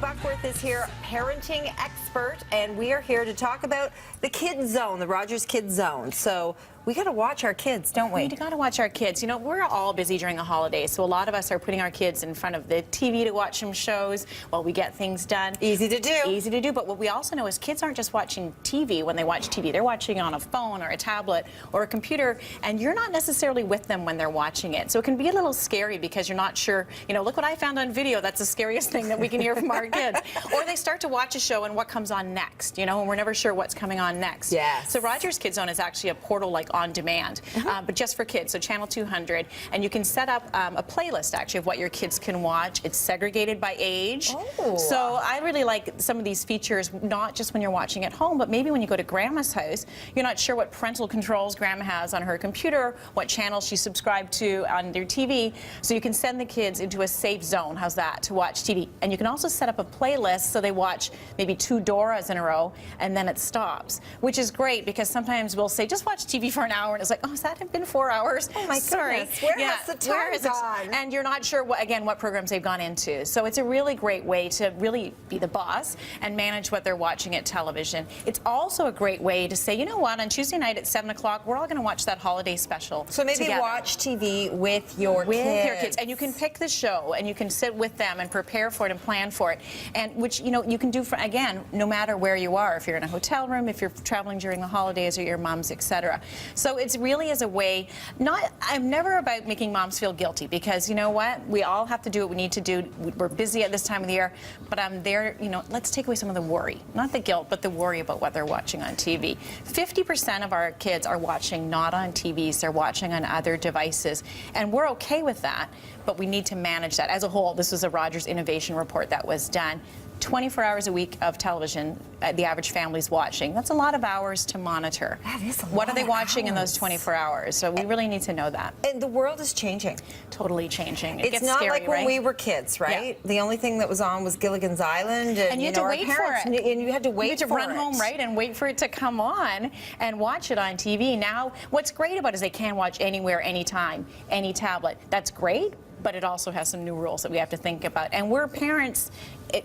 Buckworth is here, parenting expert, and we are here to talk about the Kids Zone, the Rogers Kids Zone. So we got to watch our kids, don't we? We got to watch our kids. You know, we're all busy during the holidays, so a lot of us are putting our kids in front of the TV to watch some shows while we get things done. Easy to do. Easy to do, but what we also know is kids aren't just watching TV when they watch TV. They're watching on a phone or a tablet or a computer, and you're not necessarily with them when they're watching it. So it can be a little scary because you're not sure, you know, look what I found on video. That's the scariest thing that we can hear from our kids. Or they start to watch a show and what comes on next, you know, and we're never sure what's coming on next. Yes. So Rogers Kids Zone is actually a portal like on demand. But just for kids, so channel 200, and you can set up a playlist actually of what your kids can watch. It's segregated by age. Oh. So I really like some of these features, not just when you're watching at home, but maybe when you go to Grandma's house, you're not sure what parental controls Grandma has on her computer, what channels she's subscribed to on their TV, so you can send the kids into a safe zone, how's that, to watch TV. And you can also set up a playlist so they watch maybe 2 Doras in a row, and then it stops, which is great because sometimes we'll say, just watch TV for an hour, and it's like, oh, has that been 4 hours? Oh my Sorry. goodness, where has the time gone? And you're not sure, what programs they've gone into. So it's a really great way to really be the boss and manage what they're watching at television. It's also a great way to say, you know what, on Tuesday night at 7 o'clock, we're all going to watch that holiday special So maybe together. watch TV with your kids. And you can pick the show, and you can sit with them and prepare for it and plan for it. And which, you know, you can do, for, again, no matter where you are, if you're in a hotel room, if you're traveling during the holidays or your mom's, etc. So it's really as a way, I'm never about making moms feel guilty, because you know what, we all have to do what we need to do. We're busy at this time of the year, but I'm there, you know, let's take away some of the worry, not the guilt, but the worry about what they're watching on TV. 50% of our kids are watching not on TVs, they're watching on other devices, and we're okay with that, but we need to manage that. As a whole, this was a Rogers Innovation Report that was done. 24 hours a week of television the average family's watching. That's a lot of hours to monitor. That is a lot. What are they watching in those hours. 24 hours? So we really need to know that. And the world is changing. Totally changing. It's gets not scary, like when right? we were kids, right? Yeah. The only thing that was on was Gilligan's Island, and you had to wait for it. And you had to wait You had to for run it. home, right, and wait for it to come on and watch it on TV. Now, what's great about it is they can watch anywhere, anytime, any tablet. That's great, but it also has some new rules that we have to think about. And we're parents,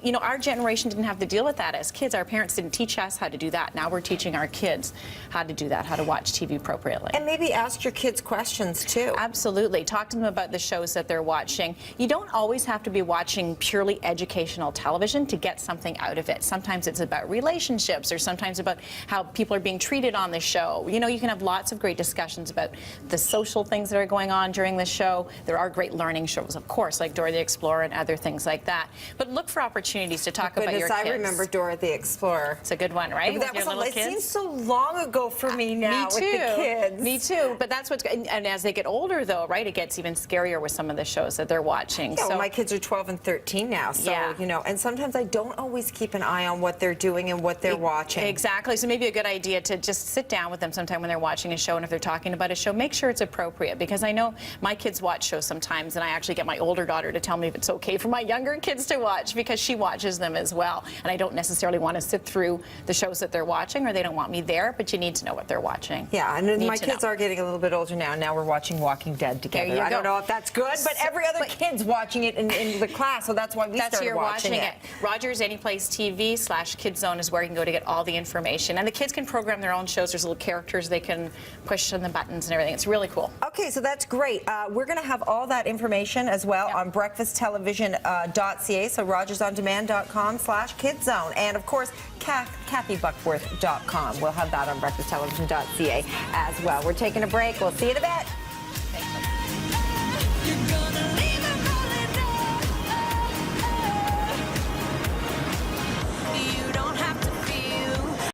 you know, our generation didn't have to deal with that as kids. Our parents didn't teach us how to do that. Now we're teaching our kids how to do that, how to watch TV appropriately. And maybe ask your kids questions too. Absolutely. Talk to them about the shows that they're watching. You don't always have to be watching purely educational television to get something out of it. Sometimes it's about relationships, or sometimes about how people are being treated on the show. You know, you can have lots of great discussions about the social things that are going on during the show. There are great learning shows, of course, like Dora the Explorer and other things like that. But look for opportunities to talk about your kids. I remember Dora the Explorer. It's a good one, right? That was it seems so long ago for me now with the kids. Me too. But that's what's, and as they get older, though, right, it gets even scarier with some of the shows that they're watching. Yeah, so well, my kids are 12 and 13 now, so yeah. You know, and sometimes I don't always keep an eye on what they're doing and what they're watching. Exactly. So maybe a good idea to just sit down with them sometime when they're watching a show, and if they're talking about a show, make sure it's appropriate, because I know my kids watch shows sometimes, and I actually get my older daughter to tell me if it's okay for my younger kids to watch, because she watches them as well, and I don't necessarily want to sit through the shows that they're watching, or they don't want me there, but you need to know what they're watching. Yeah, and my kids are getting a little bit older now. Now we're watching Walking Dead together. I don't know if that's good, but every other kid's watching it in the class, so that's why we started watching it. Rogers Anyplace TV/KidZone is where you can go to get all the information, and the kids can program their own shows. There's little characters they can push on the buttons and everything. It's really cool. Okay, so that's great. We're going to have all that information as well on breakfasttelevision.ca, so rogersondemand.com/KidZone, and of course KathyBuckworth.com. We'll have that on breakfasttelevision.ca as well. We're taking a break. We'll see you in a bit. Thanks.